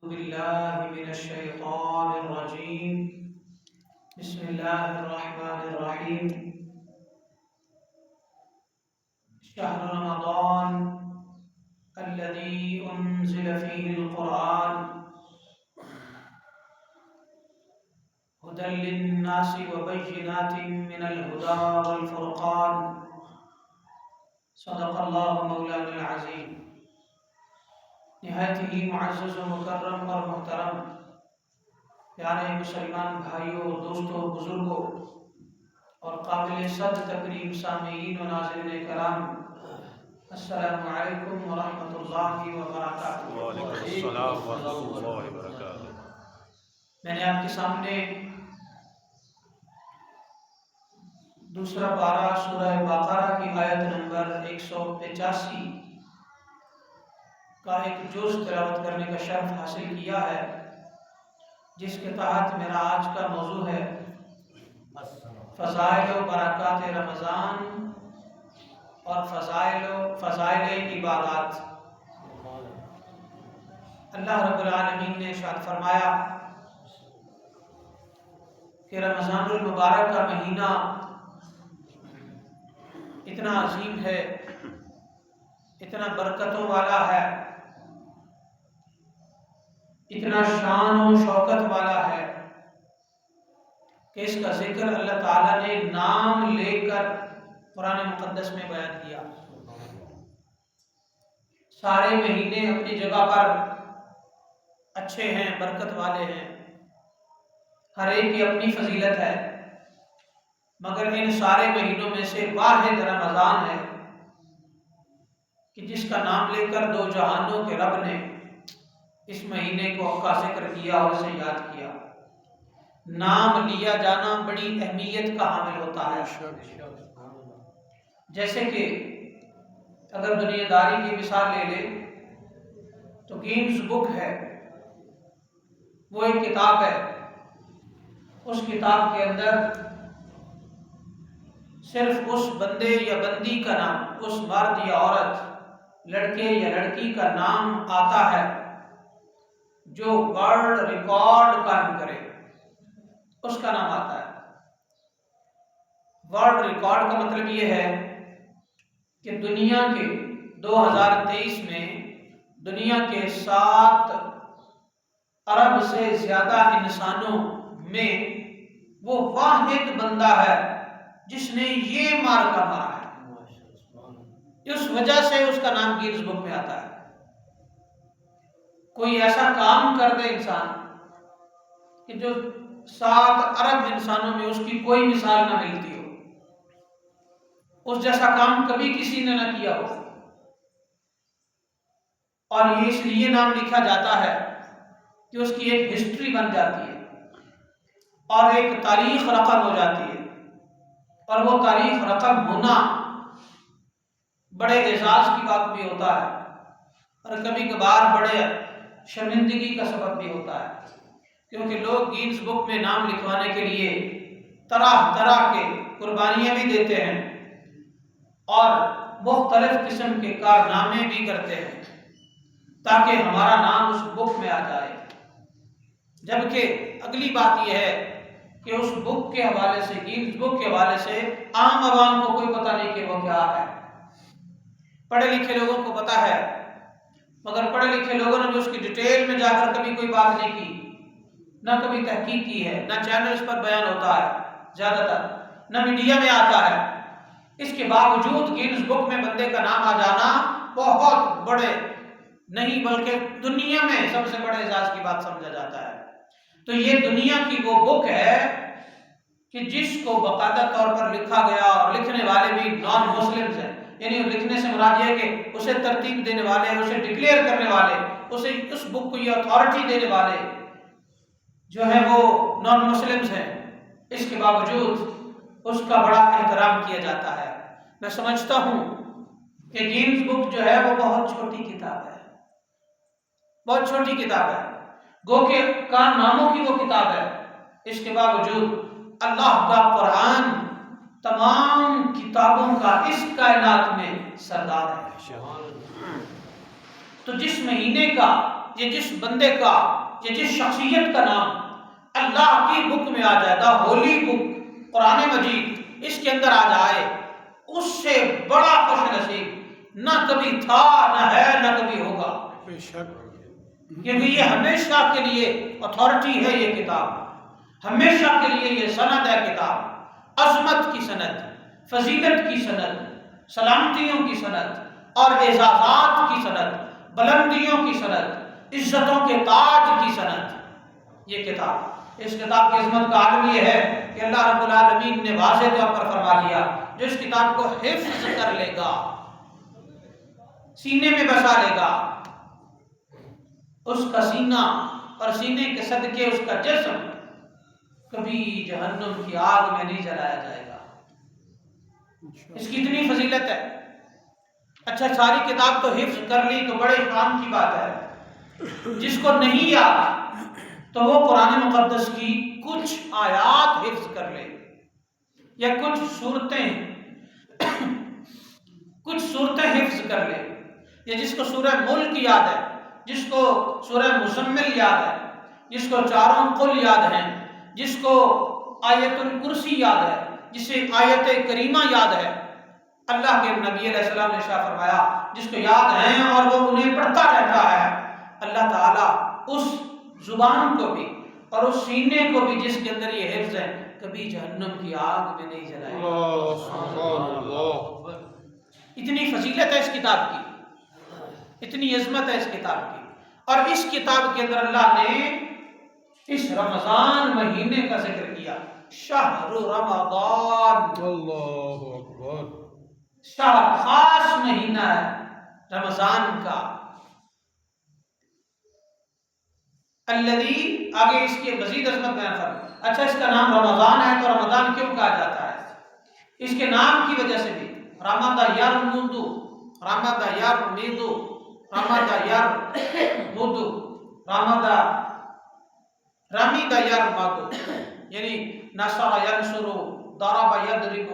بالله من الشيطان الرجيم. بسم الله الرحمن الرحيم. شهر رمضان الذي أنزل فيه القرآن هدى للناس وبينات من الهدى والفرقان. صدق الله مولانا العظيم. نہایت ہی معزز و مکرم اور محترم پیارے مسلمان بھائیوں، دوستوں، بزرگوں اور قابل صد تکریم سامعین و ناظرین کرام، السلام علیکم ورحمۃ اللہ وبرکاتہ۔ وعلیکم السلام ورحمۃ اللہ وبرکاتہ۔ میں نے آپ کے سامنے دوسرا پارہ سورہ بقرہ کی آیت نمبر 185 کا ایک جز تلاوت کرنے کا شرف حاصل کیا ہے، جس کے تحت میرا آج کا موضوع ہے فضائل و برکات رمضان اور فضائل عبادات۔ اللہ رب العالمین نے ارشاد فرمایا کہ رمضان المبارک کا مہینہ اتنا عظیم ہے، اتنا برکتوں والا ہے، اتنا شان و شوکت والا ہے کہ اس کا ذکر اللہ تعالیٰ نے نام لے کر قرآن مقدس میں بیان کیا۔ سارے مہینے اپنی جگہ پر اچھے ہیں، برکت والے ہیں، ہر ایک کی اپنی فضیلت ہے، مگر ان سارے مہینوں میں سے واحد رمضان ہے کہ جس کا نام لے کر دو جہانوں کے رب نے اس مہینے کو کا ذکر کیا اور اسے یاد کیا۔ نام لیا جانا بڑی اہمیت کا حامل ہوتا ہے۔ جیسے کہ اگر دنیا داری کی مثال لے لے تو گینز بک ہے، وہ ایک کتاب ہے، اس کتاب کے اندر صرف اس بندے یا بندی کا نام، اس مرد یا عورت، لڑکے یا لڑکی کا نام آتا ہے جو ورلڈ ریکارڈ قائم کرے، اس کا نام آتا ہے۔ ورلڈ ریکارڈ کا مطلب یہ ہے کہ دنیا کے 2023 میں دنیا کے 7 ارب سے زیادہ انسانوں میں وہ واحد بندہ ہے جس نے یہ مارکا مارا ہے، اس وجہ سے اس کا نام گینز بک میں آتا ہے۔ کوئی ایسا کام کر دے انسان کہ جو 7 ارب انسانوں میں اس کی کوئی مثال نہ ملتی ہو، اس جیسا کام کبھی کسی نے نہ کیا ہو، اور یہ اس لیے نام لکھا جاتا ہے کہ اس کی ایک ہسٹری بن جاتی ہے اور ایک تاریخ رقم ہو جاتی ہے، اور وہ تاریخ رقم ہونا بڑے اعزاز کی بات بھی ہوتا ہے اور کبھی کبھار بڑے شرمندگی کا سبب بھی ہوتا ہے، کیونکہ لوگ گینز بک میں نام لکھوانے کے لیے طرح طرح کے قربانیاں بھی دیتے ہیں اور مختلف قسم کے کارنامے بھی کرتے ہیں تاکہ ہمارا نام اس بک میں آ جائے۔ جبکہ اگلی بات یہ ہے کہ اس بک کے حوالے سے، گینز بک کے حوالے سے عام عوام کو کوئی پتہ نہیں کہ وہ کیا ہے۔ پڑھے لکھے لوگوں کو پتہ ہے، مگر پڑھے لکھے لوگوں نے بھی اس کی ڈیٹیل میں جا کر کبھی کوئی بات نہیں کی، نہ کبھی تحقیق کی ہے، نہ چینلز پر بیان ہوتا ہے زیادہ تر، نہ میڈیا میں آتا ہے۔ اس کے باوجود گینز بک میں بندے کا نام آ جانا بہت بڑے نہیں بلکہ دنیا میں سب سے بڑے اعزاز کی بات سمجھا جاتا ہے۔ تو یہ دنیا کی وہ بک ہے کہ جس کو باقاعدہ طور پر لکھا گیا، اور لکھنے والے بھی نان مسلمز ہیں، یعنی لکھنے سے مراد یہ کہ اسے ترتیب دینے والے، اسے ڈکلیئر کرنے والے، اسے اس بک کو یہ اتھارٹی دینے والے جو ہیں وہ نان مسلمز ہیں، اس کے باوجود اس کا بڑا احترام کیا جاتا ہے۔ میں سمجھتا ہوں کہ گینز بک جو ہے وہ بہت چھوٹی کتاب ہے، بہت چھوٹی کتاب ہے، گو کہ کارناموں کی وہ کتاب ہے، اس کے باوجود اللہ کا قرآن تمام کتابوں کا اس کائنات میں سردار ہے۔ تو جس مہینے کا یہ جس بندے کا، یہ جس شخصیت کا نام اللہ کی بک میں آ جائے، دا ہولی بک قرآن مجید اس کے اندر آ جائے، اس سے بڑا خوش نصیب نہ کبھی تھا، نہ ہے، نہ کبھی ہوگا، بے شک، کیونکہ یہ ہمیشہ کے لیے اتھارٹی ہے، یہ کتاب ہمیشہ کے لیے یہ سند ہے، کتاب عظمت کی سند، فضیلت کی سند، سلامتیوں کی سند اور اعزازات کی سند، بلندیوں کی سند، عزتوں کے تاج کی سند یہ کتاب۔ اس کتاب کی عظمت کا عالم یہ ہے کہ اللہ رب العالمین نے واضح طور پر فرما دیا، جو اس کتاب کو حفظ کر لے گا، سینے میں بسا لے گا، اس کا سینہ اور سینے کے صدقے اس کا جسم کبھی جہنم کی آگ میں نہیں جلایا جائے گا۔ اس کی اتنی فضیلت ہے۔ اچھا، ساری کتاب تو حفظ کر لی تو بڑے شان کی بات ہے، جس کو نہیں یاد تو وہ قرآن مقدس کی کچھ آیات حفظ کر لے یا کچھ صورتیں حفظ کر لے، یا جس کو سورہ ملک یاد ہے، جس کو سورہ مزمل یاد ہے، جس کو چاروں قل یاد ہیں، جس کو آیت الکرسی یاد ہے، جسے آیت کریمہ یاد ہے۔ اللہ کے نبی علیہ السلام نے ارشاد فرمایا، جس کو یاد ہیں اور وہ انہیں پڑھتا رہتا ہے، اللہ تعالیٰ اس زبان کو بھی اور اس سینے کو بھی جس کے اندر یہ حفظ ہے کبھی جہنم کی آگ میں نہیں جلائے گا۔ اتنی فضیلت ہے اس کتاب کی، اتنی عظمت ہے اس کتاب کی، اور اس کتاب کے اندر اللہ نے اس رمضان مہینے کا ذکر کیا، شہر رمضان، اللہ اکبر، شہر خاص مہینہ ہے رمضان کا، الذی، آگے اس کی مزید عظمت بیان فرمائے۔ اچھا، اس کا نام رمضان ہے تو رمضان کیوں کہا جاتا ہے؟ اس کے نام کی وجہ سے بھی، رمض یرمض، رمض یرمض، رمض یرمض، رمض رمض یرمض، یعنی نصر ینصر، ضرب یضرب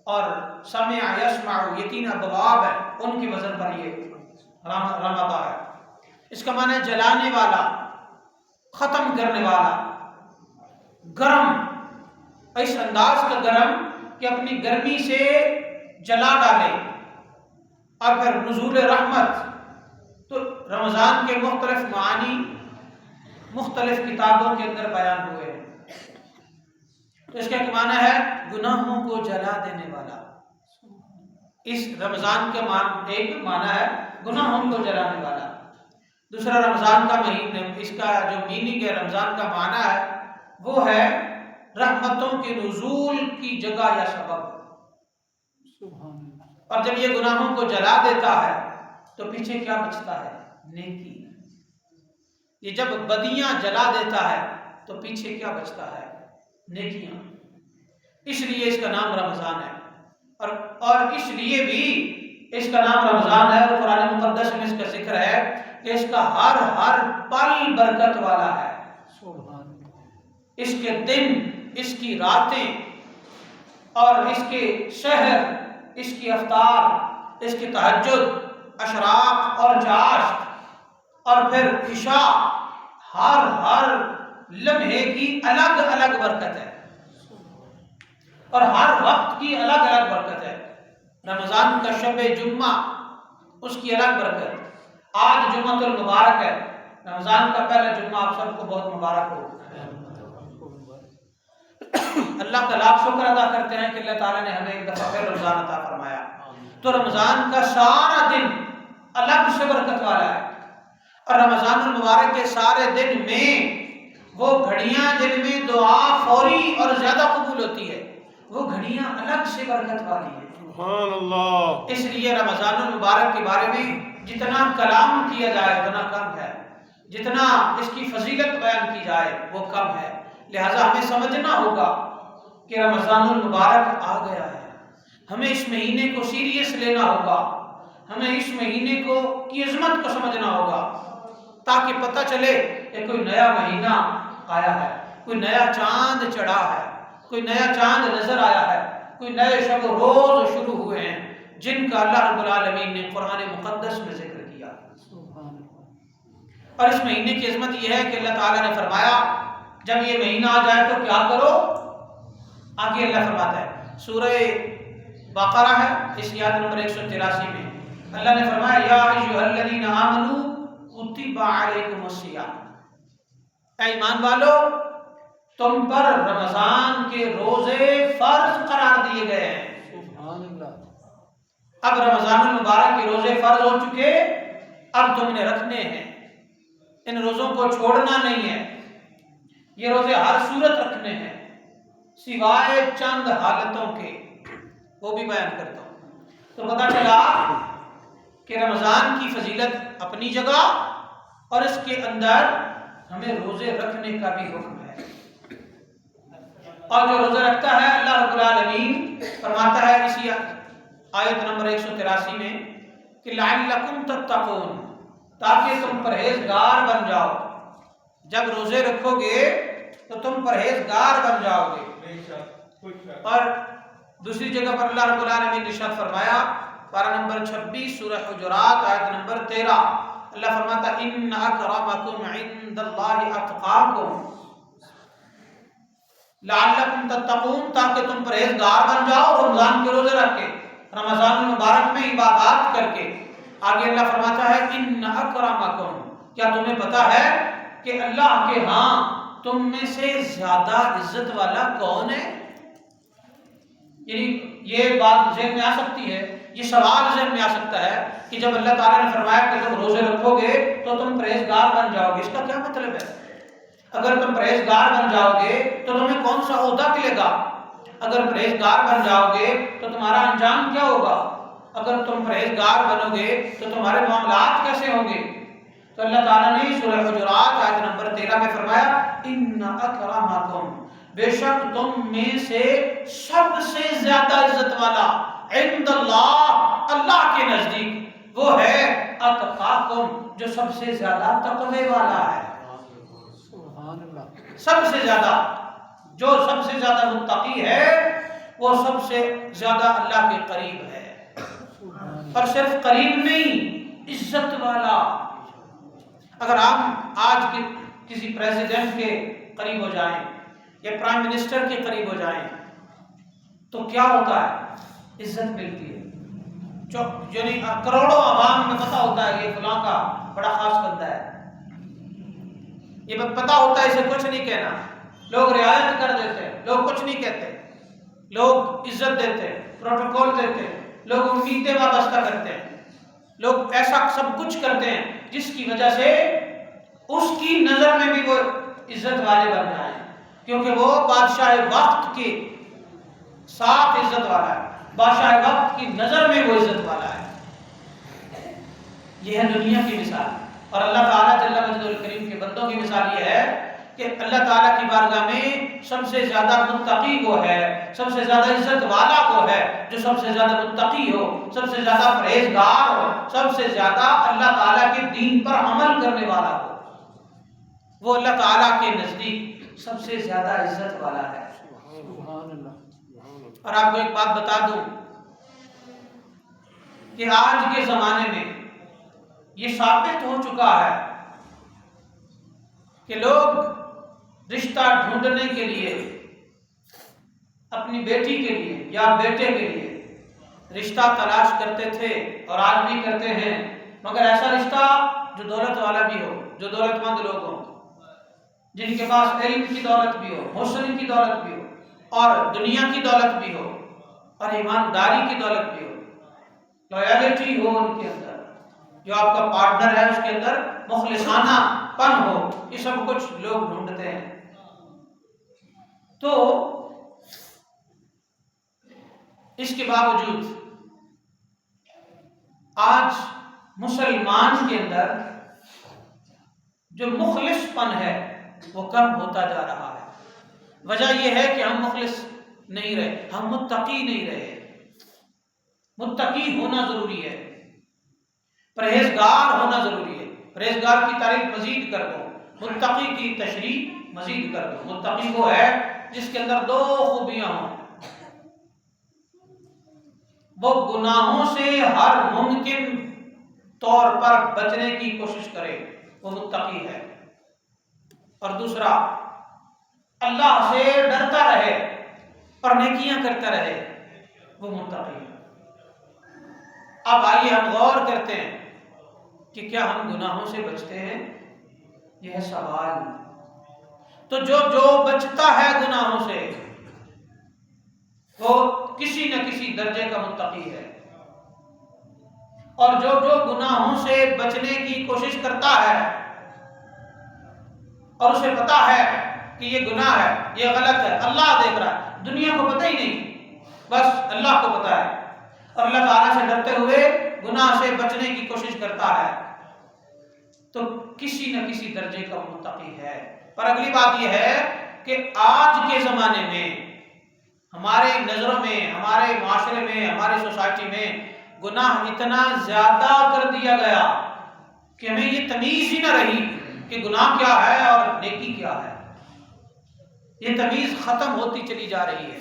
اور سمع یسمع، یہ تین ابواب ہیں، ان کی وزن پر یہ رمض ہے۔ اس کا معنی ہے جلانے والا، ختم کرنے والا، گرم، اس انداز کا گرم کہ اپنی گرمی سے جلا ڈالے، اور پھر نزول رحمت۔ تو رمضان کے مختلف معانی مختلف کتابوں کے اندر بیان ہوئے ہیں۔ تو اس کا ایک معنی ہے گناہوں کو جلا دینے والا، اس رمضان کا ایک معنی ہے گناہوں کو جلانے والا۔ دوسرا، رمضان کا مہینہ، اس کا جو میننگ ہے رمضان کا معنی ہے وہ ہے رحمتوں کے نزول کی جگہ یا سبب۔ اور جب یہ گناہوں کو جلا دیتا ہے تو پیچھے کیا بچتا ہے؟ نیکی۔ یہ جب بدیاں جلا دیتا ہے تو پیچھے کیا بچتا ہے؟ نیکیاں۔ اس لیے اس کا نام رمضان ہے، اور اس لیے بھی اس کا نام رمضان ہے، اور قرآن مقدس میں اس کا ذکر ہے کہ اس کا ہر پل برکت والا ہے۔ اس کے دن، اس کی راتیں، اور اس کے شہر، اس کی افطار، اس کی تہجد، اشراق اور چاشت، اور پھر عشاء، ہر لمحے کی الگ الگ برکت ہے، اور ہر وقت کی الگ الگ برکت ہے۔ رمضان کا شب جمعہ، اس کی الگ برکت۔ آج جمعۃ المبارک ہے، رمضان کا پہلا جمعہ آپ سب کو بہت مبارک ہو۔ اللہ کا لاکھ شکر ادا کرتے ہیں کہ اللہ تعالیٰ نے ہمیں ایک دفعہ پھر رمضان عطا فرمایا۔ تو رمضان کا سارا دن الگ سے برکت والا ہے، اور رمضان المبارک کے سارے دن میں وہ گھڑیاں جن میں دعا فوری اور زیادہ قبول ہوتی ہے، وہ گھڑیاں الگ سے برکت والی ہیں۔ سبحان اللہ۔ اس لیے رمضان المبارک کے بارے میں جتنا کلام کیا جائے اتنا کم ہے، جتنا اس کی فضیلت بیان کی جائے وہ کم ہے۔ لہٰذا ہمیں سمجھنا ہوگا کہ رمضان المبارک آ گیا ہے، ہمیں اس مہینے کو سیریس لینا ہوگا، ہمیں اس مہینے کی عظمت کو سمجھنا ہوگا، تاکہ پتہ چلے کہ کوئی نیا مہینہ آیا ہے، کوئی نیا چاند چڑھا ہے، کوئی نیا چاند نظر آیا ہے، کوئی نئے شب و روز شروع ہوئے ہیں جن کا اللہ رب العالمین نے قرآن مقدس میں ذکر کیا۔ اور اس مہینے کی عظمت یہ ہے کہ اللہ تعالیٰ نے فرمایا جب یہ مہینہ آ جائے تو کیا کرو. آگے اللہ فرماتا ہے سورہ بقرہ ہے اس آیت نمبر 183 میں اللہ نے فرمایا یا ایھا الذین آمنوا کتب علیکم الصیام، اے ایمان والو تم پر رمضان کے روزے فرض قرار دیے گئے ہیں. سبحان اللہ. اب رمضان المبارک کے روزے فرض ہو چکے، اب تم نے رکھنے ہیں، ان روزوں کو چھوڑنا نہیں ہے. یہ روزے ہر صورت رکھنے ہیں سوائے چند حالتوں کے، وہ بھی بیان کرتا ہوں. تو پتہ چلا کہ رمضان کی فضیلت اپنی جگہ اور اس کے اندر ہمیں روزے رکھنے کا بھی حکم ہے. اور جو روزہ رکھتا ہے اللہ رب العالمین فرماتا ہے اسی آیت نمبر 183 میں کہ لعلکم تتقون، تاکہ تم پرہیزگار بن جاؤ. جب روزے رکھو گے تو تم پرہیزگار بن جاؤ گے. اور دوسری جگہ پر اللہ رب العالمین نے ارشاد فرمایا پارہ نمبر 26 سورہ حجرات آیت نمبر 13 اللہ فرماتا ان اکرمکم عند اللہ اتقاکم لعلکم تتقون، تاکہ تم پرہیزگار بن جاؤ رمضان کے روزے رکھ کے، رمضان المبارک میں عبادات کر کے. آگے اللہ فرماتا ہے ان اکرمکم، کیا تمہیں پتا ہے کہ اللہ کے ہاں تم میں سے زیادہ عزت والا کون ہے؟ یعنی یہ بات ذہن میں آ سکتی ہے، یہ سوال ذہن میں آ سکتا ہے کہ جب اللہ تعالیٰ نے فرمایا کہ تم روزے رکھو گے تو تم پرہیزگار بن جاؤ گے، اس کا کیا مطلب ہے؟ اگر تم پرہیزگار بن جاؤ گے تو تمہیں کون سا عہدہ ملے گا؟ اگر پرہیزگار بن جاؤ گے تو تمہارا انجام کیا ہوگا؟ اگر تم پرہیزگار بنو گے تو تمہارے معاملات کیسے ہوں گے؟ تو اللہ تعالیٰ نے سورہ حجرات آیت نمبر 13 میں فرمایا ان اکرمکم، بے شک تم میں سے سب سے زیادہ عزت والا عند اللہ، اللہ کے نزدیک وہ ہے اتقاکم، جو سب سے زیادہ تقوی والا ہے. سبحان اللہ. سب سے زیادہ، جو سب سے زیادہ متقی ہے وہ سب سے زیادہ اللہ کے قریب ہے. اور صرف قریب نہیں، عزت والا. اگر ہم آج کے کسی پریزیڈنٹ کے قریب ہو جائیں یا پرائم منسٹر کے قریب ہو جائیں تو کیا ہوتا ہے؟ عزت ملتی ہے. یعنی کروڑوں عوام میں پتہ ہوتا ہے یہ فلاں کا بڑا خاص بندہ ہے، یہ پتہ ہوتا ہے اسے کچھ نہیں کہنا. لوگ رعایت کر دیتے ہیں، لوگ کچھ نہیں کہتے، لوگ عزت دیتے ہیں، پروٹوکول دیتے ہیں، لوگ امیدیں وابستہ کرتے ہیں، لوگ ایسا سب کچھ کرتے ہیں جس کی وجہ سے اس کی نظر میں بھی وہ عزت والے بن جائیں، کیونکہ وہ بادشاہ وقت کے ساتھ عزت والا ہے، بادشاہ وقت کی نظر میں وہ عزت والا ہے. یہ ہے دنیا کی مثال. اور اللہ تعالیٰ جل مجدہ الکریم کے بندوں کی مثال یہ ہے کہ اللہ تعالیٰ کی بارگاہ میں سب سے زیادہ متقی وہ ہے، سب سے زیادہ عزت والا وہ ہے جو سب سے زیادہ متقی ہو، سب سے زیادہ پرہیزگار ہو، سب سے زیادہ اللہ تعالیٰ کے دین پر عمل کرنے والا ہو. وہ اللہ تعالیٰ کے نزدیک سب سے زیادہ عزت والا ہے. سبحان اللہ. اور آپ کو ایک بات بتا دوں کہ آج کے زمانے میں یہ ثابت ہو چکا ہے کہ لوگ رشتہ ڈھونڈنے کے لیے اپنی بیٹی کے لیے یا بیٹے کے لیے رشتہ تلاش کرتے تھے اور آج بھی کرتے ہیں، مگر ایسا رشتہ جو دولت والا بھی ہو، جو دولت مند لوگ ہوں، جن کے پاس علم کی دولت بھی ہو، حسن کی دولت بھی ہو، اور دنیا کی دولت بھی ہو، اور ایمانداری کی دولت بھی ہو، لویلٹی ہو ان کے اندر، جو آپ کا پارٹنر ہے اس کے اندر مخلصانہ پن ہو. یہ سب کچھ لوگ ڈھونڈتے ہیں. تو اس کے باوجود آج مسلمان کے اندر جو مخلص پن ہے وہ کم ہوتا جا رہا ہے. وجہ یہ ہے کہ ہم مخلص نہیں رہے، ہم متقی نہیں رہے. متقی ہونا ضروری ہے، پرہیزگار ہونا ضروری ہے. پرہیزگار کی تعریف مزید کر دو، متقی کی تشریح مزید کر دو. متقی وہ ہے جس کے اندر دو خوبیاں ہوں، وہ گناہوں سے ہر ممکن طور پر بچنے کی کوشش کرے وہ متقی ہے، اور دوسرا اللہ سے ڈرتا رہے اور نیکیاں کرتا رہے، وہ متقی ہے۔ اب آئیے ہم غور کرتے ہیں کہ کیا ہم گناہوں سے بچتے ہیں؟ یہ ہے سوال۔ تو جو بچتا ہے گناہوں سے وہ کسی نہ کسی درجے کا متقی ہے، اور جو گناہوں سے بچنے کی کوشش کرتا ہے اور اسے پتا ہے کہ یہ گناہ ہے، یہ غلط ہے، اللہ دیکھ رہا ہے، دنیا کو پتہ ہی نہیں، بس اللہ کو پتا ہے، اور اللہ تعالیٰ سے ڈرتے ہوئے گناہ سے بچنے کی کوشش کرتا ہے، تو کسی نہ کسی درجے کا متقی ہے۔ پر اگلی بات یہ ہے کہ آج کے زمانے میں ہمارے نظروں میں، ہمارے معاشرے میں، ہماری سوسائٹی میں گناہ اتنا زیادہ کر دیا گیا کہ ہمیں یہ تمیز ہی نہ رہی کہ گناہ کیا ہے اور نیکی کیا ہے۔ یہ تمیز ختم ہوتی چلی جا رہی ہے۔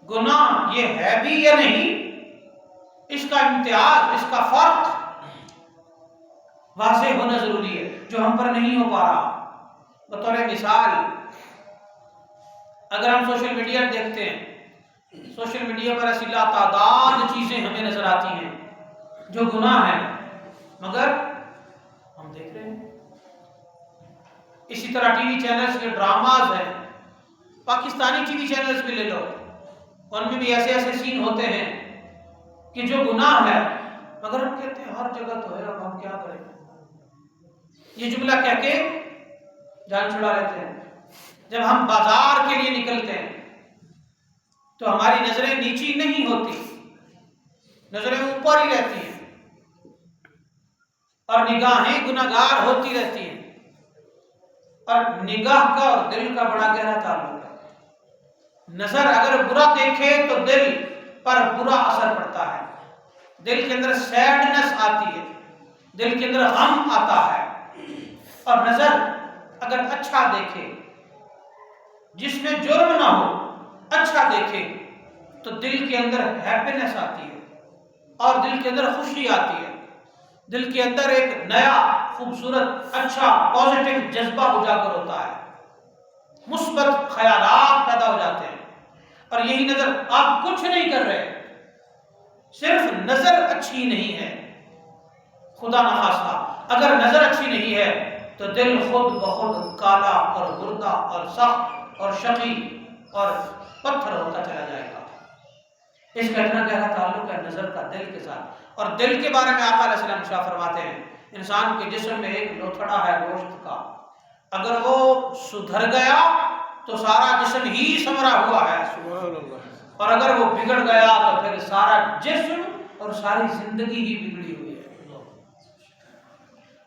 گناہ یہ ہے بھی یا نہیں، اس کا امتیاز، اس کا فرق واضح ہونا ضروری ہے، جو ہم پر نہیں ہو پا رہا۔ بطور مثال اگر ہم سوشل میڈیا دیکھتے ہیں، سوشل میڈیا پر ایسی لاتعداد چیزیں ہمیں نظر آتی ہیں جو گناہ ہیں، مگر ہم دیکھ رہے ہیں۔ اسی طرح ٹی وی چینلز کے ڈراماز ہیں، پاکستانی ٹی وی چینلز بھی لے لو، ان میں بھی ایسے ایسے سین ہوتے ہیں کہ جو گناہ ہے، مگر ہم کہتے ہیں ہر جگہ تو ہے، اب ہم کیا کریں۔ یہ جملہ کہہ کے جان چھڑا لیتے ہیں۔ جب ہم بازار کے لیے نکلتے ہیں تو ہماری نظریں نیچی نہیں ہوتی، نظریں اوپر ہی رہتی ہیں، اور نگاہیں گناہگار ہوتی رہتی ہیں، اور نگاہ کا اور دل کا بڑا گہرا تعلق ہے۔ نظر اگر برا دیکھے تو دل پر برا اثر پڑتا ہے، دل کے اندر سیڈنس آتی ہے، دل کے اندر غم آتا ہے، اور نظر اگر اچھا دیکھے، جس میں جرم نہ ہو، اچھا دیکھے تو دل کے اندر ہیپینس آتی ہے، اور دل کے اندر خوشی آتی ہے، دل کے اندر ایک نیا خوبصورت اچھا پازیٹیو جذبہ اجاگر ہوتا ہے، مثبت خیالات پیدا ہو جاتے ہیں۔ اور یہی نظر، آپ کچھ نہیں کر رہے، صرف نظر اچھی نہیں ہے، خدا نخواستہ اگر نظر اچھی نہیں ہے تو دل خود بخود کالا اور مردہ اور سخت اور شقی اور پتھر ہوتا چلا جائے گا۔ اس کا اتنا گہرا تعلق ہے نظر کا دل کے ساتھ۔ اور دل کے بارے میں آقا علیہ السلام شاہ فرماتے ہیں، انسان کے جسم میں ایک لوتھڑا ہے گوشت کا، اگر وہ سدھر گیا تو سارا جسم ہی سمرا ہوا ہے، اور اگر وہ بگڑ گیا تو پھر سارا جسم اور ساری زندگی ہی بگڑی ہوئی ہے۔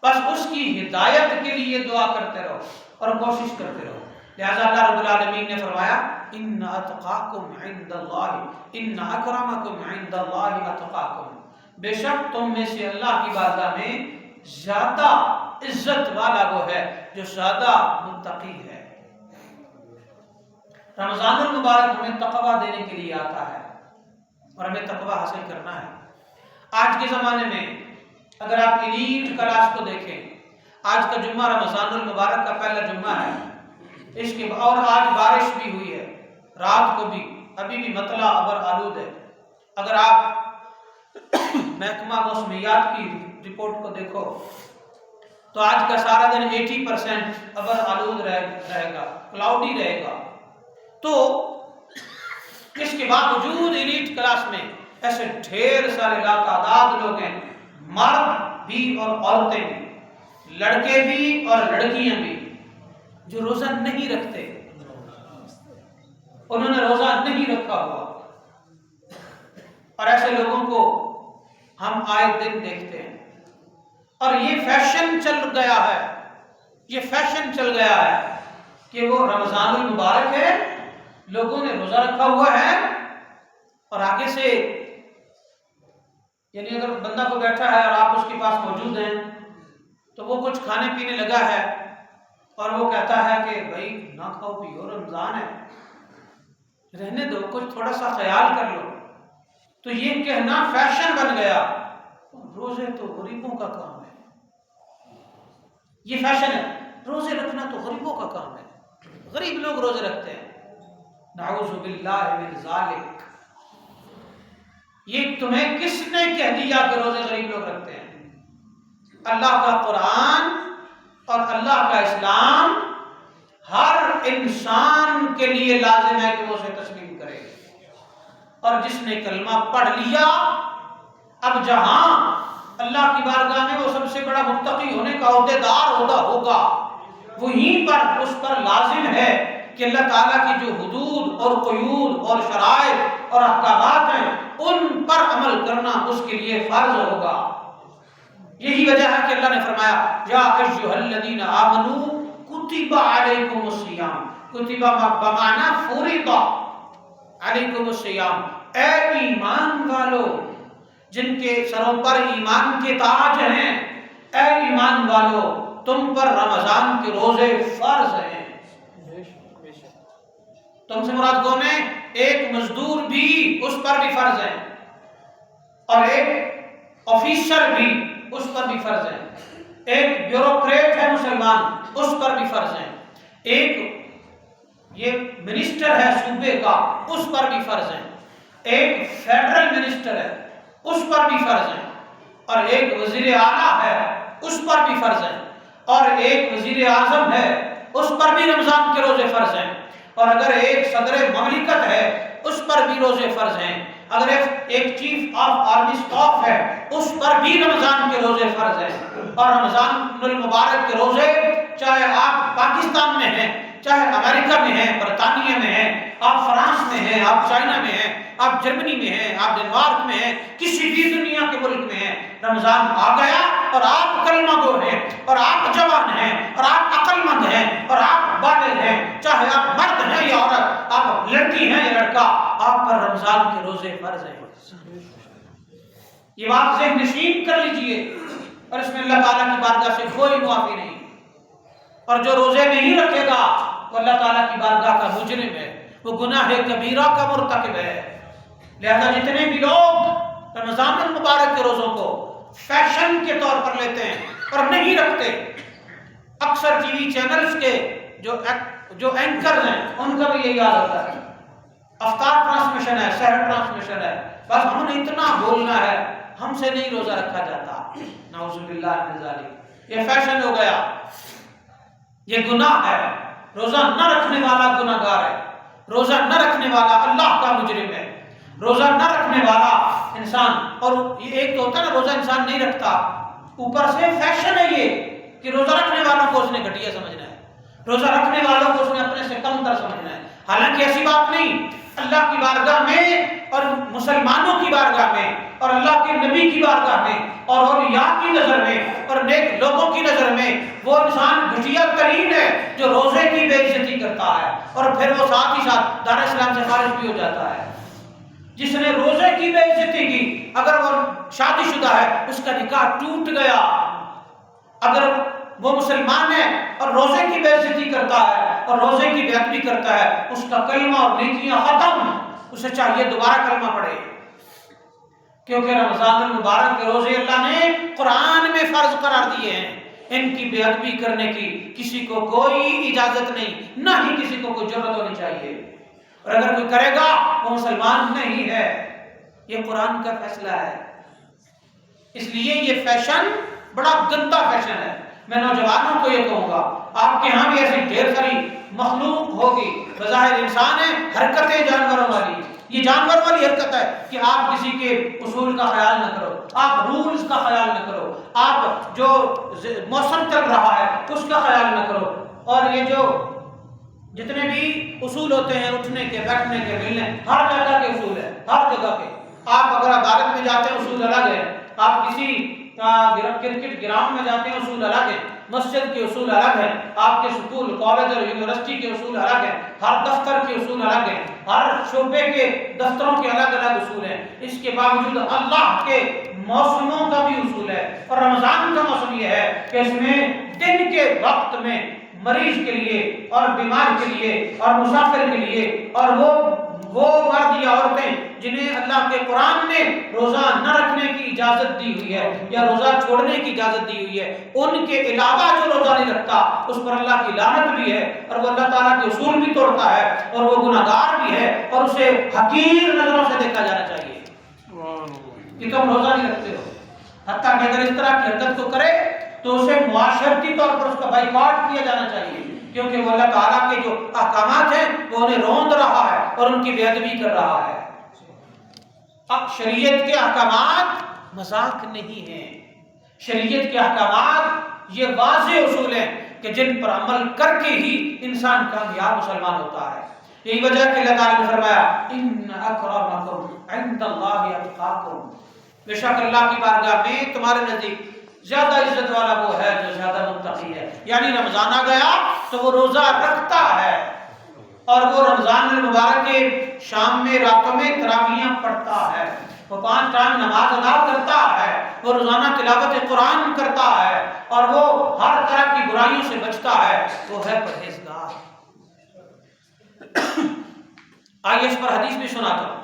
بس اس کی ہدایت کے لیے دعا کرتے رہو اور کوشش کرتے رہو۔ لہذا اللہ رب العالمین نے فرمایا، ان اتقاکم عند اللہ، ان اکرمکم عند اللہ اتقاکم، بے شک تم میں سے اللہ کی بارگاہ میں زیادہ عزت والا وہ ہے جو زیادہ متقی ہے۔ رمضان المبارک ہمیں تقویٰ دینے کے لیے آتا ہے، اور ہمیں تقویٰ حاصل کرنا ہے۔ آج کے زمانے میں اگر آپ ایلیٹ کلاس کو دیکھیں، آج کا جمعہ رمضان المبارک کا پہلا جمعہ ہے، اس کے اور آج بارش بھی ہوئی ہے، رات کو بھی، ابھی بھی مطلع ابر آلود ہے۔ اگر آپ محکمہ موسمیات کی رپورٹ کو دیکھو تو آج کا سارا دن 80% ابر آلود رہے گا، کلاؤڈی رہے گا۔ تو اس کے باوجود ایلیٹ کلاس میں ایسے ڈھیر سارے لاتعداد لوگ ہیں، مرد بھی اور عورتیں بھی، لڑکے بھی اور لڑکیاں بھی، جو روزہ نہیں رکھتے، انہوں نے روزہ نہیں رکھا ہوا، اور ایسے لوگوں کو ہم آئے دن دیکھتے ہیں۔ اور یہ فیشن چل گیا ہے، یہ فیشن چل گیا ہے کہ وہ رمضان المبارک ہے، لوگوں نے روزہ رکھا ہوا ہے، اور آگے سے یعنی اگر بندہ کو بیٹھا ہے اور آپ اس کے پاس موجود ہیں تو وہ کچھ کھانے پینے لگا ہے اور وہ کہتا ہے کہ بھائی نہ کھاؤ پیو، رمضان ہے، رہنے دو، کچھ تھوڑا سا خیال کر لو۔ تو یہ کہنا فیشن بن گیا، روزے تو غریبوں کا کام ہے، یہ فیشن ہے. روزے رکھنا تو غریبوں کا کام ہے، غریب لوگ روزے رکھتے ہیں. نعوذ باللہ من ذالک. یہ تمہیں کس نے کہہ دیا کہ روزے غریب لوگ رکھتے ہیں؟ اللہ کا قرآن اور اللہ کا اسلام ہر انسان کے لیے لازم ہے کہ وہ اسے تسلیم کرے. اور جس نے کلمہ پڑھ لیا، اب جہاں اللہ کی بارگاہ میں وہ سب سے بڑا متقی ہونے کا عہدیدار ہوگا، وہیں پر اس پر لازم ہے کہ اللہ تعالیٰ کی جو حدود اور قیود اور شرائط اور احکامات ہیں ان پر عمل کرنا اس کے لیے فرض ہوگا. یہی وجہ ہے کہ اللہ نے فرمایا یا ایھا الذین آمنوا کتب علیکم الصیام. کتب بمعنی فرض علیکم الصیام. اے ایمان والو جن کے سروں پر ایمان کے تاج ہیں، اے ایمان والو تم پر رمضان کے روزے فرض ہیں. تم سے مراد کون ہے؟ ایک مزدور بھی اس پر بھی فرض ہے، اور ایک آفیسر بھی اس پر بھی فرض ہے. ایک بیوروکریٹ ہے مسلمان، اس پر بھی فرض ہے. ایک یہ منسٹر ہے صوبے کا، اس پر بھی فرض ہے. ایک فیڈرل منسٹر ہے، اس پر بھی فرض ہے. اور ایک وزیر اعلیٰ ہے، اس پر بھی فرض ہے. اور ایک وزیر اعظم ہے، اس پر بھی رمضان کے روزے فرض ہیں. اور اگر ایک صدر مملکت ہے اس پر بھی روزے فرض ہیں. اگر ایک چیف آف آرمی اسٹاف ہے اس پر بھی رمضان کے روزے فرض ہیں. اور رمضان المبارک کے روزے چاہے آپ پاکستان میں ہیں، چاہے امریکہ میں ہیں، برطانیہ میں ہیں، آپ فرانس میں ہیں، آپ چائنا میں ہیں، آپ جرمنی میں ہیں، آپ ڈنمارک میں ہیں، کسی بھی دنیا کے ملک میں ہیں، رمضان آ گیا اور آپ کلمہ گو ہیں اور آپ جوان ہیں اور آپ عقل مند ہیں اور آپ بالغ ہیں، چاہے آپ مرد ہیں یا عورت، آپ لڑکی ہیں یا لڑکا، آپ پر رمضان کے روزے فرض ہیں. یہ بات ذہن نشین کر لیجئے. اور اس میں اللہ تعالیٰ کی بارگاہ سے کوئی معافی نہیں. اور جو روزے نہیں رکھے گا وہ اللہ تعالیٰ کی بارگاہ کا مجرم ہے، وہ گناہ کبیرہ کا مرتکب ہے. لہذا جتنے بھی لوگ رمضان المبارک کے روزوں کو فیشن کے طور پر لیتے ہیں اور نہیں رکھتے، اکثر ٹی وی چینلز کے جو اینکرز ہیں ان کا بھی یہی حال ہوتا ہے. افطار ٹرانسمیشن ہے، سحر ٹرانسمیشن ہے، بس ہم نے اتنا بولنا ہے، ہم سے نہیں روزہ رکھا جاتا. نعوذ باللہ من ذالک. یہ فیشن ہو گیا، یہ گناہ ہے. روزہ نہ رکھنے والا گناہ گار ہے، روزہ نہ رکھنے والا اللہ کا مجرم ہے. روزہ نہ رکھنے والا انسان، اور یہ ایک تو ہوتا ہے نا روزہ انسان نہیں رکھتا، اوپر سے فیشن ہے یہ کہ روزہ رکھنے والوں کو اس نے گھٹیا سمجھنا ہے، روزہ رکھنے والوں کو اس نے اپنے سے کم تر سمجھنا ہے. حالانکہ ایسی بات نہیں. اللہ کی بارگاہ میں اور مسلمانوں کی بارگاہ میں اور اللہ کے نبی کی بارگاہ میں اور اولیاء کی نظر میں اور نیک لوگوں کی نظر میں وہ انسان گھٹیا ترین ہے جو روزے کی بے عزتی کرتا ہے اور پھر وہ ساتھ ہی ساتھ دار اسلام سے خارج بھی ہو جاتا ہے. جس نے روزے کی بے عزتی کی، اگر وہ شادی شدہ ہے اس کا نکاح ٹوٹ گیا. اگر وہ مسلمان ہے اور روزے کی بے عزتی کرتا ہے اور روزے کی بے ادبی کرتا ہے، اس کا کلمہ اور نیکیاں ختم. اسے چاہیے دوبارہ کلمہ پڑھے، کیونکہ رمضان المبارک کے روزے اللہ نے قرآن میں فرض قرار دیے ہیں. ان کی بے ادبی کرنے کی کسی کو کوئی اجازت نہیں، نہ ہی کسی کو کوئی جرت ہونی چاہیے. اور اگر کوئی کرے گا وہ مسلمان نہیں ہے. یہ قرآن کا فیصلہ ہے. اس لیے یہ فیشن بڑا گندا فیشن ہے. میں نوجوانوں کو یہ کہوں گا، آپ کے ہاں بھی ایسی ڈھیر ساری مخلوق ہوگی، بظاہر انسان ہے، حرکتیں جانوروں والی. یہ جانور والی حرکت ہے کہ آپ کسی کے اصول کا خیال نہ کرو، آپ رولز کا خیال نہ کرو، آپ جو موسم چل رہا ہے اس کا خیال نہ کرو. اور یہ جو جتنے بھی اصول ہوتے ہیں اٹھنے کے، بیٹھنے کے، ملنے، ہر جگہ کے اصول ہیں، ہر جگہ کے. آپ اگر عدالت میں جاتے ہیں اصول الگ ہے، آپ کسی کرکٹ گراؤنڈ میں جاتے ہیں اصول الگ ہیں، مسجد کے اصول الگ ہیں، آپ کے اسکول، کالج اور یونیورسٹی کے اصول الگ ہیں، ہر دفتر کے اصول الگ ہیں، ہر شعبے کے دفتروں کے الگ الگ اصول ہیں. اس کے باوجود اللہ کے موسموں کا بھی اصول ہے. اور رمضان کا موسم یہ ہے کہ اس میں دن کے وقت میں مریض کے لیے اور بیمار کے لیے اور مسافر کے لیے اور وہ وہ مرد یا عورتیں جنہیں اللہ کے قرآن نے روزہ نہ رکھنے کی اجازت دی ہوئی ہے یا روزہ چھوڑنے کی اجازت دی ہوئی ہے، ان کے علاوہ جو روزہ نہیں رکھتا اس پر اللہ کی لعنت بھی ہے اور وہ اللہ تعالیٰ کے اصول بھی توڑتا ہے اور وہ گناہگار بھی ہے اور اسے حقیر نظروں سے دیکھا جانا چاہیے کہ تم روزہ نہیں رکھتے ہو۔ حتیٰ کہ اگر اس طرح کی حرکت کو کرے تو اسے معاشرتی طور پر اس کا بائیکاٹ کیا جانا چاہیے، کیونکہ وہ اللہ تعالیٰ کے جو احکامات ہیں وہ انہیں روند رہا ہے اور ان کی بے ادبی کر رہا ہے۔ اب شریعت کے احکامات مذاق نہیں ہیں، شریعت کے احکامات یہ واضح اصول ہیں کہ جن پر عمل کر کے ہی انسان کامیاب مسلمان ہوتا ہے۔ یہی وجہ ہے کہ اللہ تعالیٰ نے فرمایا ان اکرمکم عند اللہ اتقاکم، بے شک اللہ کی بارگاہ میں تمہارے نزدیک زیادہ عزت والا وہ ہے جو زیادہ متقی ہے۔ یعنی رمضان آ گیا تو وہ روزہ رکھتا ہے اور وہ رمضان المبارک کے شام میں راتوں میں تراویحاں پڑھتا ہے، وہ 5 ٹائم نماز ادا کرتا ہے، وہ روزانہ تلاوت قرآن کرتا ہے اور وہ ہر طرح کی برائیوں سے بچتا ہے، وہ ہے پرہیزگار۔ آئیے اس پر حدیث بھی سناتا ہوں۔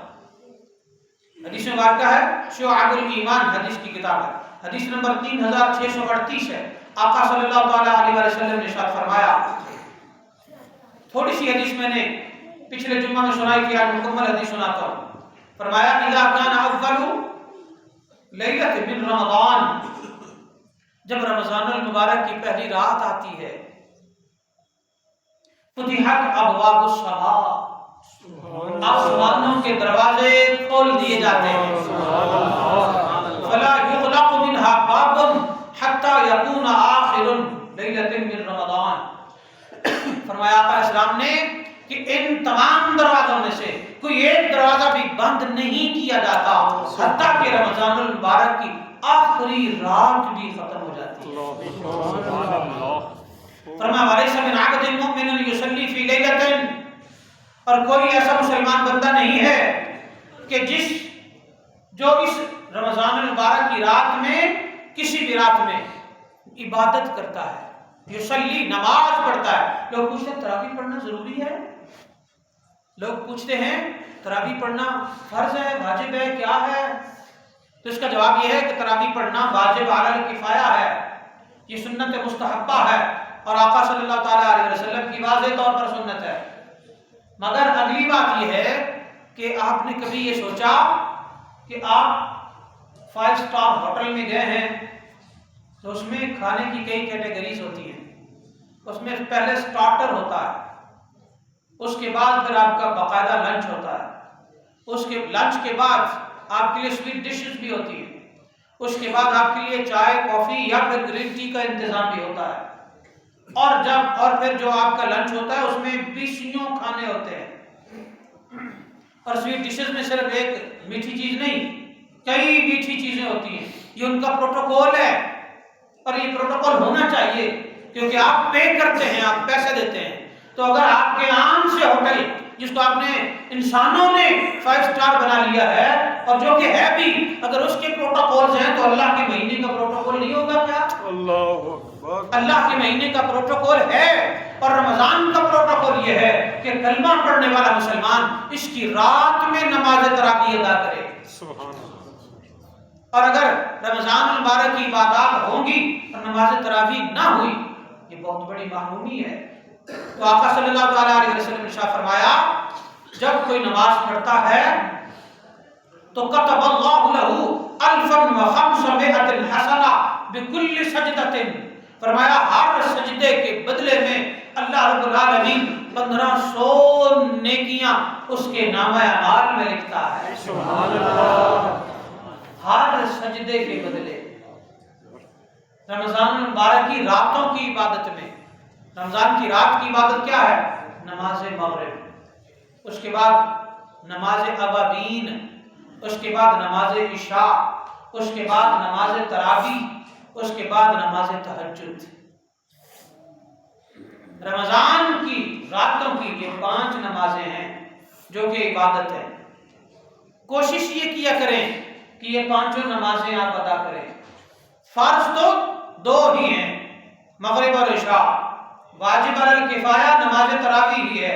حدیث مبارکہ ہے شعب الایمان حدیث کی کتاب ہے، حدیث نمبر 3638 ہے۔ آقا صلی اللہ تعالیٰ علیہ وسلم نے ارشاد فرمایا، تھوڑی سی حدیث میں نے پچھلے جمعہ میں سنائی تھی، آج مکمل حدیث سناتا ہوں۔ فرمایا اذا کان اول لیلۃ من رمضان، جب رمضان المبارک کی پہلی رات آتی ہے، فتحت ابواب السماء، آسمانوں کے دروازے کھول دیے جاتے ہیں، فلا یغلق منها باب حتى يكون آخر لیلۃ من رمضان۔ فرمایا آقا اسلام نے کہ ان تمام دروازوں میں سے کوئی ایک دروازہ بھی بند نہیں کیا جاتا حتیٰ کہ رمضان المبارک کی آخری رات بھی ختم ہو جاتی ہے۔ فرمایا وَلَيْسَ مِنْ عَبْدٍ مُؤْمِنٍ يُصَلِّي فِي لَيْلَةٍ، اور کوئی ایسا مسلمان بندہ نہیں ہے کہ جو اس رمضان المبارک کی رات میں کسی بھی رات میں عبادت کرتا ہے، یصلی نماز پڑھتا ہے۔ لوگ پوچھتے ہیں تراویح پڑھنا ضروری ہے، لوگ پوچھتے ہیں تراویح پڑھنا فرض ہے، واجب ہے، کیا ہے؟ تو اس کا جواب یہ ہے کہ تراویح پڑھنا واجب علی الکفایہ ہے، یہ سنت مستحبہ ہے اور آقا صلی اللہ تعالیٰ علیہ وسلم کی واضح طور پر سنت ہے۔ مگر اگلی بات یہ ہے کہ آپ نے کبھی یہ سوچا کہ آپ 5 سٹار ہوٹل میں گئے ہیں تو اس میں کھانے کی کئی کیٹیگریز ہوتی ہیں، اس میں پہلے سٹارٹر ہوتا ہے، اس کے بعد پھر آپ کا باقاعدہ لنچ ہوتا ہے، اس کے لنچ کے بعد آپ کے لیے سویٹ ڈشز بھی ہوتی ہیں، اس کے بعد آپ کے لیے چائے کافی یا پھر گرین ٹی کا انتظام بھی ہوتا ہے، اور پھر جو آپ کا لنچ ہوتا ہے اس میں 20 کھانے ہوتے ہیں، اور سویٹ ڈشز میں صرف ایک میٹھی چیز نہیں، کئی میٹھی چیزیں ہوتی ہیں۔ یہ ان کا پروٹوکول ہے اور یہ پروٹوکول ہونا چاہیے کیونکہ آپ پے کرتے ہیں، آپ پیسے دیتے ہیں۔ تو اگر آپ کے عام سے ہوٹل جس کو آپ نے انسانوں نے 5 سٹار بنا لیا ہے اور جو کہ ہے بھی، اگر اس کے پروٹوکولز ہیں تو اللہ کے مہینے کا پروٹوکول نہیں ہوگا کیا؟ اللہ کے مہینے کا پروٹوکول ہے اور رمضان کا پروٹوکول یہ ہے کہ کلمہ پڑھنے والا مسلمان اس کی رات میں نماز تراویح ادا کرے۔ اور اگر رمضان المبارک کی عبادات ہوں گی اور نماز تراویح نہ ہوئی، یہ بہت بڑی محرومی ہے۔ تو آقا صلی اللہ تعالیٰ علیہ وسلم نے فرمایا جب کوئی نماز پڑھتا ہے تو کتب اللہ لہ 1500 حسنہ بکل سجدۃ، فرمایا ہر سجدے کے بدلے میں اللہ رب العالمین 1500 نیکیاں اس کے نامہ اعمال میں لکھتا ہے۔ سبحان اللہ، ہر سجدے کے بدلے۔ رمضان المبارک کی راتوں کی عبادت میں، رمضان کی رات کی عبادت کیا ہے؟ نماز مغرب، اس کے بعد نماز اوابین، اس کے بعد نماز عشاء، اس کے بعد نماز تراویح، اس کے بعد نماز تہجد۔ رمضان کی راتوں کی یہ 5 نمازیں ہیں جو کہ عبادت ہے۔ کوشش یہ کیا کریں کہ یہ 5 نمازیں آپ ادا کریں۔ فرض تو 2 ہی ہیں، مغرب اور عشاء، واجب علی الکفایہ نماز تراویح ہی ہے،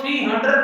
300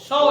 100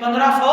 1500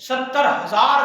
70,000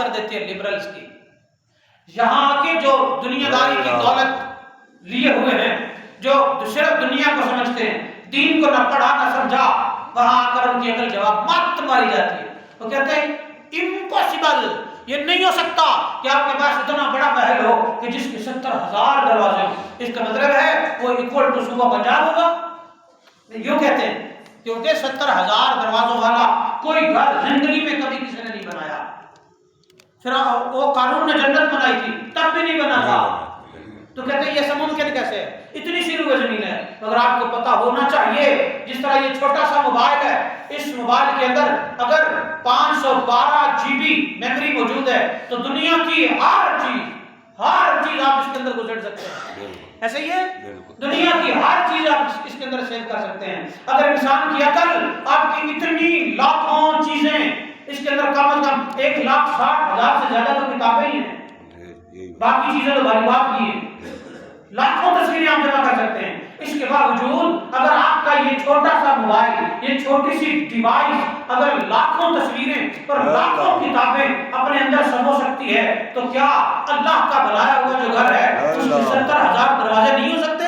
کر دیتے ہیں لبرلز کی. یہاں کے جو دنیا داری کی دولت لیے ہوئے ہیں, جو صرف دنیا کو سمجھتے ہیں, دین کو نہ پڑھا نہ سمجھا, وہاں آ کر ان کی عقل جواب مت ماری جاتی ہے. وہ کہتے ہیں امپاسبل, یہ نہیں ہو سکتا کہ آپ کے پاس اتنا بڑا محل ہو کہ جس کے 70,000 دروازے ہوں. اس کا مطلب ہے وہ اکول ٹو صوبہ پنجاب ہوگا. یوں کہتے ہیں کیونکہ 70,000 دروازوں والا کوئی گھر زندگی میں کبھی کسی نے نہیں بنایا. پھر وہ قانون نے جنت بنائی تھی تب بھی نہیں بنا تھا. تو کہتے ہیں یہ سب ممکن کیسے ہے, اتنی سی روئے زمین ہے. مگر آپ کو پتا ہونا چاہیے جس طرح یہ چھوٹا سا موبائل ہے, اس موبائل کے اندر اگر 512 GB میموری موجود ہے تو دنیا کی ہر چیز آپ اس کے اندر گزر سکتے ہیں. ایسے ہی ہے, دنیا کی ہر چیز آپ اس کے اندر سیو کر سکتے ہیں. اگر انسان کی عقل آپ کی اتنی لاکھوں چیزیں, اس کے اندر کم از کم 1,60,000 سے زیادہ تو کتابیں ہی ہیں, باقی چیزیں تو بھاری بات کی ہیں, لاکھوں تصویریں آپ جمع کر سکتے ہیں. اس کے باوجود اگر آپ کا یہ چھوٹا سا موبائل, یہ چھوٹی سی ڈیوائس اگر لاکھوں تصویریں اور لاکھوں کتابیں اپنے اندر سمو سکتی ہے, تو کیا اللہ کا بنایا ہوا جو گھر ہے اس کے 70,000 دروازے نہیں ہو سکتے؟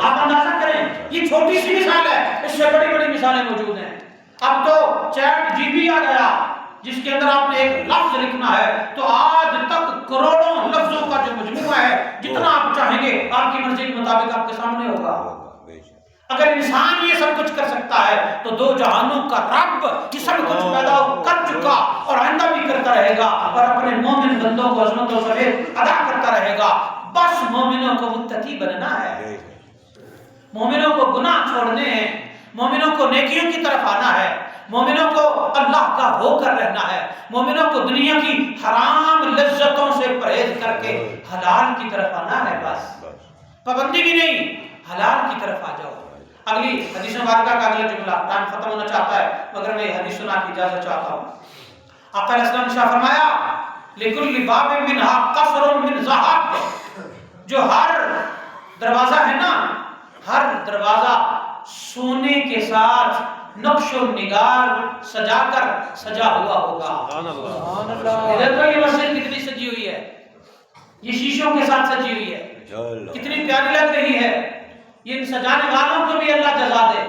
آپ اندازہ کریں, یہ چھوٹی سی مثال ہے, اس سے بڑی بڑی مثالیں موجود ہیں. اب تو چیٹ GB آ گیا جس کے اندر آپ نے ایک لفظ لکھنا ہے تو آج تک کروڑوں لفظوں کا جو مجموعہ ہے, جتنا آپ چاہیں گے آپ کی مرضی کے مطابق آپ کے سامنے ہوگا. اگر انسان یہ سب کچھ کر سکتا ہے تو دو جہانوں کا رب یہ سب کچھ پیدا کر چکا اور آئندہ بھی کرتا رہے گا, اور اپنے مومن بندوں کو عظمت و ثبات ادا کرتا رہے گا. بس مومنوں کو متقی بننا ہے, مومنوں کو گناہ چھوڑنے ہیں, مومنوں کو نیکیوں کی طرف آنا ہے, مومنوں کو اللہ کا ہو کر رہنا ہے, مومنوں کو دنیا کی حرام لذتوں سے پرہیز کر کے حلال کی طرف آنا ہے. بس پابندی بھی نہیں, حلال کی طرف آ جاؤ. اگلی حدیث مبارکہ کا اگلا جملہ, ٹائم ختم ہونا چاہتا ہے مگر میں حدیث سنا کی اجازت چاہتا ہوں. آقا علیہ السلام نے شاہ فرمایا لِكُلِّ بَابٍ مِّنْهَا قَصْرٌ مِّن ذَهَبٍ, جو ہر دروازہ ہے نا, ہر دروازہ سونے کے ساتھ نقش و نگار سجا کر سجا ہوا ہوگا. سبحان اللہ. ادھر تو یہ مسجد کتنی سجی ہوئی ہے, یہ شیشوں کے ساتھ سجی ہوئی ہے, کتنی پیاری لگ رہی ہے. یہ سجانے والوں کو بھی اللہ جزا دے,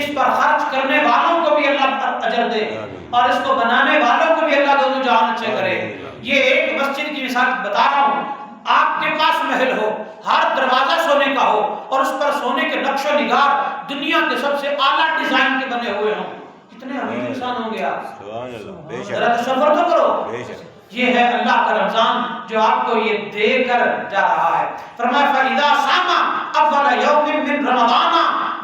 اس پر خرچ کرنے والوں کو بھی اللہ اجر دے, اور اس کو بنانے والوں کو بھی اللہ دونوں جہان اچھے کرے. یہ ایک مسجد کی مثال بتا رہا ہوں. آپ کے پاس محل ہو, ہر دروازہ سونے کا ہو, اور اس پر سونے کے نقش و نگار دنیا کے سب سے اعلیٰ ڈیزائن کے بنے ہوئے ہوں, کتنے امیر انسان ہوں گے آپ. ذرا تصور تو کرو. یہ ہے اللہ کا رمضان جو آپ کو یہ دے کر جا رہا ہے. فرمایا فَإِذَا صَامَ أَوَّلَ يَوْمٍ مِّن رَمَضَانَ,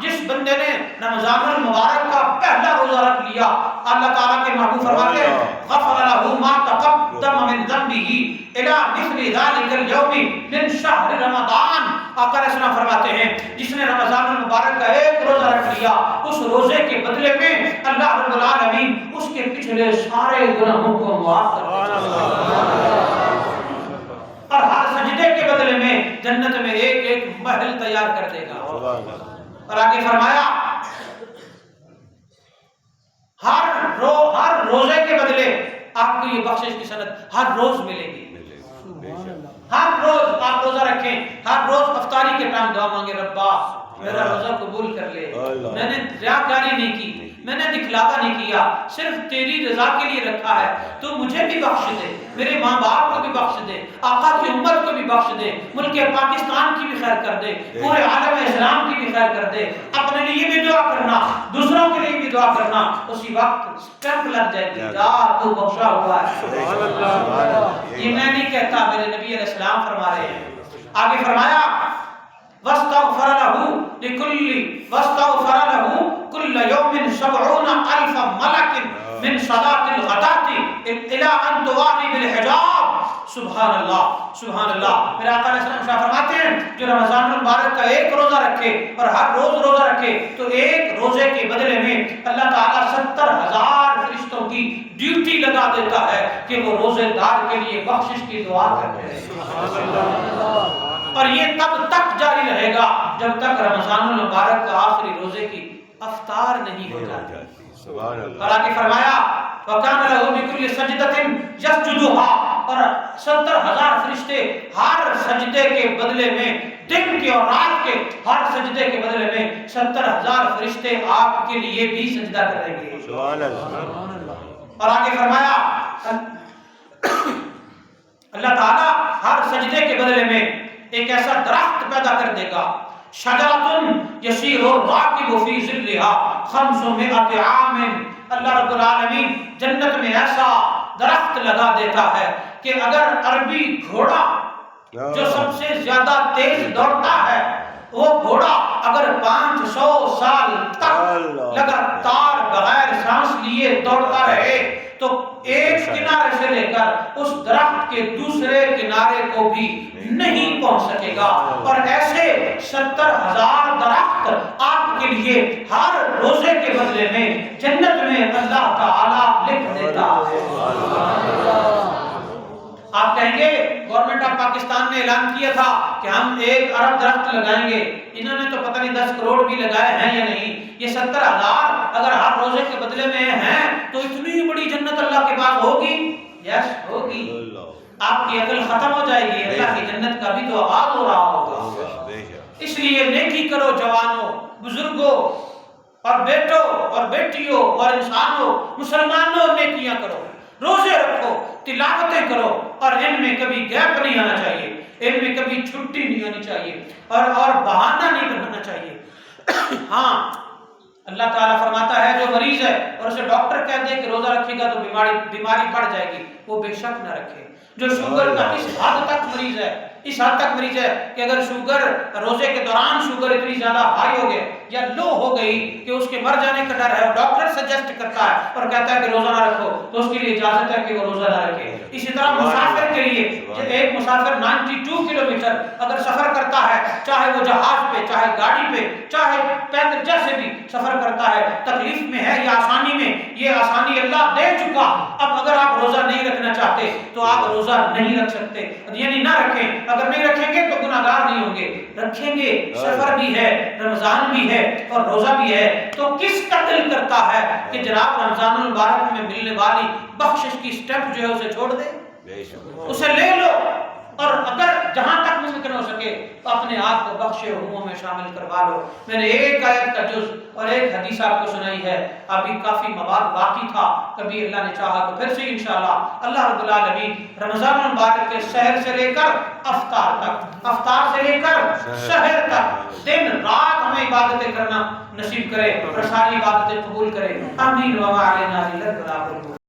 جس بندے نے رمضان المبارک کا پہلا روزہ رکھ لیا, اللہ تعالیٰ کے محبوب فرماتے ہیں غفر له ما تقدم من ذنبه الى مثل ذلك اليوم من شهر رمضان. آقا علیہ السلام فرماتے ہیں جس نے رمضان المبارک کا ایک روزہ رکھ لیا, اس روزے کے بدلے میں اللہ رب العالمین اس کے پچھلے سارے گناہوں کو معاف کر دیتا ہے, اور ہر سجدے کے بدلے میں جنت میں ایک ایک محل تیار کر دے گا. اور آگے فرمایا ہر روزے کے بدلے آپ کو یہ بخشش کی سند ہر روز ملے گی. ہر روز آپ روزہ رکھیں, ہر روز افطاری کے ٹائم دعا مانگے, ربا میرا روزہ قبول کر لے, میں نے ریاکاری نہیں کی, میں نے دکھلاوا نہیں کیا, صرف تیری رضا کے لیے رکھا ہے, تو مجھے بھی بخش دے, میرے ماں باپ کو بھی بخش دے, آقا کی امت کو بھی بخش دے, ملک پاکستان کی بھی خیر کر دے, پورے عالم اسلام کی بھی خیر کر دے. اپنے لیے بھی دعا کرنا, دوسروں کے لیے بھی دعا کرنا, اسی وقت سٹیمپ لگ جائے گی, جا تو بخشا ہوا ہے. یہ میں نہیں کہتا, میرے نبی علیہ السلام فرما رہے ہیں. آگے فرمایا واستغفر له كل يوم 70,000 ملك من صلاة الغداة إلى أن تواري بالحجاب. سبحان اللہ, سبحان اللہ. میرے آقا علیہ السلام شاہ فرماتے ہیں جو رمضان المبارک کا ایک روزہ رکھے اور ہر روز روزہ رکھے تو ایک روزے کے بدلے میں اللہ تعالیٰ 70,000 فرشتوں کی ڈیوٹی لگا دیتا ہے کہ وہ روزے دار کے لیے بخشش کی دعا کرتے ہیں. اور یہ تب تک جاری رہے گا جب تک رمضان المبارک کا آخری روزے کی افطار نہیں ہو جاتی. اور آگے فرمایا وَكَانَ لَهُ بِكُلِّ سَجْدَةٍ يَسْجُدُهَا، اور 70,000 فرشتے ہر سجدے کے بدلے میں، دن کے اور رات کے ہر سجدے کے بدلے میں 70,000 فرشتے آپ کے لیے بھی سجدہ کریں گے. سبحان اللہ. سبحان اللہ. اور آگے فرمایا اللہ تعالیٰ ہر سجدے کے بدلے میں ایک ایسا درخت پیدا کر دے گا، شجرۃ یسیر الراکب فی ظلھا 500 عام. اللہ رب العالمین جنت میں ایسا درخت لگا دیتا ہے کہ اگر عربی گھوڑا جو سب سے زیادہ تیز دوڑتا ہے، وہ گھوڑا اگر 500 سال تک لگاتار بغیر سانس لیے دوڑتا رہے تو ایک کنارے سے لے کر اس درخت کے دوسرے کنارے کو بھی نہیں پہنچ سکے گا. اور ایسے 70,000 درخت آپ کے لیے ہر روزے کے بدلے میں جنت میں اللہ تعالیٰ لکھ دیتا ہے. آپ کہیں گے گورنمنٹ آف پاکستان نے اعلان کیا تھا کہ ہم 1 ارب درخت لگائیں گے، انہوں نے تو پتہ نہیں 10 کروڑ بھی لگائے ہیں یا نہیں. یہ 70,000 اگر ہر روزے کے بدلے میں ہیں تو اتنی بڑی جنت اللہ کے پاس ہوگی. یس ہوگی. آپ کی عقل ختم ہو جائے گی، اللہ کی جنت کا بھی تو آغاز ہو رہا ہوگا. اس لیے نیکی کرو جوانوں، بزرگوں اور بیٹوں اور بیٹیوں اور انسانوں، مسلمانوں، نیکیاں کرو، روزے رکھو، تلاوتیں کرو، اور ان میں کبھی گیپ نہیں آنا چاہیے، ان میں کبھی چھٹی نہیں آنی چاہیے، اور بہانہ نہیں بنانا چاہیے. ہاں اللہ تعالیٰ فرماتا ہے جو مریض ہے اور اسے ڈاکٹر کہہ دے کہ روزہ رکھے گا تو بیماری بڑھ جائے گی، وہ بے شک نہ رکھے. جو شوگر کا اس حد تک مریض ہے، اس حد تک مریض ہے کہ اگر شوگر روزے کے دوران شوگر اتنی زیادہ ہائی ہو گئے یا لو ہو گئی کہ اس کے مر جانے کا ڈر ہے، اور ڈاکٹر سجیسٹ کرتا ہے اور کہتا ہے کہ روزہ نہ رکھو، تو اس کے لیے اجازت ہے کہ وہ روزہ نہ رکھے. اسی طرح مسافر کے لیے، ایک مسافر 92 کلومیٹر اگر سفر کرتا ہے، چاہے وہ جہاز پہ، چاہے گاڑی پہ، چاہے پیدل، جیسے بھی سفر کرتا ہے، تکلیف میں ہے یا آسانی میں، یہ آسانی اللہ دے چکا. اب اگر آپ روزہ نہیں رکھنا چاہتے تو آپ روزہ نہیں رکھ سکتے، یعنی نہ رکھیں. اگر نہیں رکھیں گے تو گناہگار نہیں ہوں گے، رکھیں گے. سفر بھی ہے، رمضان بھی ہے اور روزہ بھی ہے، تو کس کا دل کرتا ہے کہ جناب رمضان المبارک میں ملنے والی بخشش کی سٹیپ جو ہے اسے چھوڑ دے؟ اسے لے لو، اور اگر جہاں تک ممکن ہو سکے تو اپنے آپ کو بخش رحموں میں شامل کروا لو. میں نے ایک آیت کا جز اور ایک حدیث آپ کو سنائی ہے، ابھی کافی مواد باقی تھا، کبھی اللہ نے چاہا تو پھر سے انشاءاللہ اللہ رب العالمین رمضان المبارک کے سحر سے لے کر افطار تک، افطار سے لے کر سحر تک دن رات ہمیں عبادتیں کرنا نصیب کرے اور ساری عبادتیں قبول کرے. آمین. وما علینا الا البلاغ.